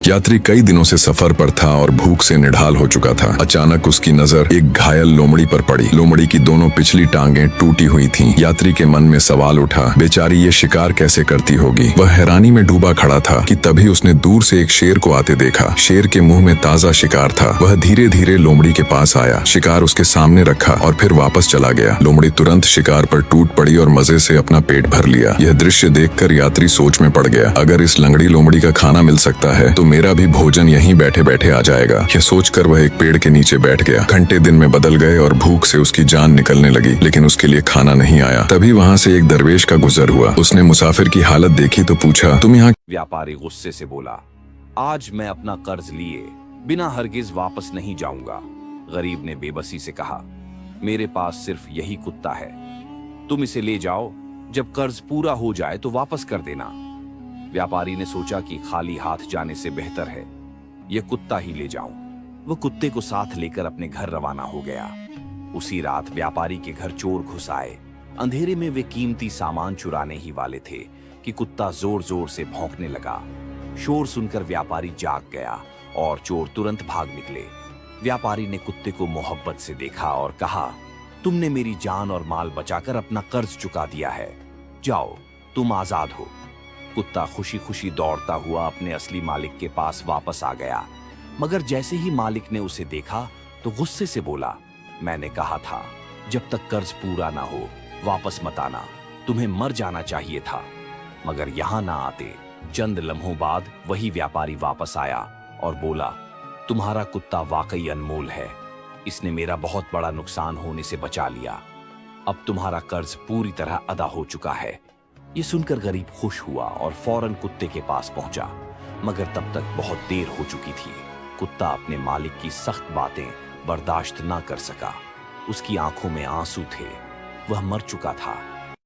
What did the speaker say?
यात्री कई दिनों से सफर पर था और भूख से निढाल हो चुका था। अचानक उसकी नजर एक घायल लोमड़ी पर पड़ी। लोमड़ी की दोनों पिछली टांगें टूटी हुई थीं। यात्री के मन में सवाल उठा, बेचारी ये शिकार कैसे करती होगी। वह हैरानी में डूबा खड़ा था कि तभी उसने दूर से एक शेर को आते देखा। शेर के मुंह में ताजा शिकार था। वह धीरे धीरे लोमड़ी के पास आया, शिकार उसके सामने रखा और फिर वापस चला गया। लोमड़ी तुरंत शिकार पर टूट पड़ी और मजे से अपना पेट भर लिया। यह दृश्य देखकर यात्री सोच में पड़ गया, अगर इस लंगड़ी लोमड़ी का खाना मिल सकता है तो मेरा भी भोजन यहीं बैठे बैठे आ जाएगा। यह सोचकर वह एक पेड़ के नीचे बैठ गया। घंटे दिन में बदल गए और भूख से उसकी जान निकलने लगी, लेकिन उसके लिए खाना नहीं आया। तभी वहाँ से एक दरवेश का गुजर हुआ। उसने मुसाफिर की हालत देखी तो पूछा, तुम यहाँ? व्यापारी गुस्से से बोला, आज मैं अपना कर्ज लिए बिना हरगिज वापस नहीं जाऊंगा। गरीब ने बेबसी से कहा, मेरे पास सिर्फ यही कुत्ता है, तुम इसे ले जाओ, जब कर्ज पूरा हो जाए तो वापस कर देना। व्यापारी ने सोचा कि खाली हाथ जाने से बेहतर है यह कुत्ता ही ले जाऊं। वो कुत्ते को साथ लेकर अपने घर रवाना हो गया। उसी रात व्यापारी के घर चोर घुस आए। अंधेरे में वे कीमती सामान चुराने ही वाले थे कि कुत्ता जोर जोर से भौंकने लगा। शोर सुनकर व्यापारी जाग गया और चोर तुरंत भाग निकले। व्यापारी ने कुत्ते को मोहब्बत से देखा और कहा, तुमने मेरी जान और माल बचाकर अपना कर्ज चुका दिया है, जाओ तुम आजाद हो। कुत्ता खुशी खुशी दौड़ता हुआ अपने असली मालिक के पास वापस आ गया, मगर जैसे ही मालिक ने उसे देखा तो गुस्से से बोला, मैंने कहा था जब तक कर्ज पूरा ना हो वापस मत आना, तुम्हें मर जाना चाहिए था। मगर यहां ना आते। चंद लम्हों बाद वही व्यापारी वापस आया और बोला, तुम्हारा कुत्ता वाकई अनमोल है, इसने मेरा बहुत बड़ा नुकसान होने से बचा लिया। अब तुम्हारा कर्ज पूरी तरह अदा हो चुका है। ये सुनकर गरीब खुश हुआ और फौरन कुत्ते के पास पहुंचा, मगर तब तक बहुत देर हो चुकी थी। कुत्ता अपने मालिक की सख्त बातें बर्दाश्त ना कर सका। उसकी आंखों में आंसू थे, वह मर चुका था।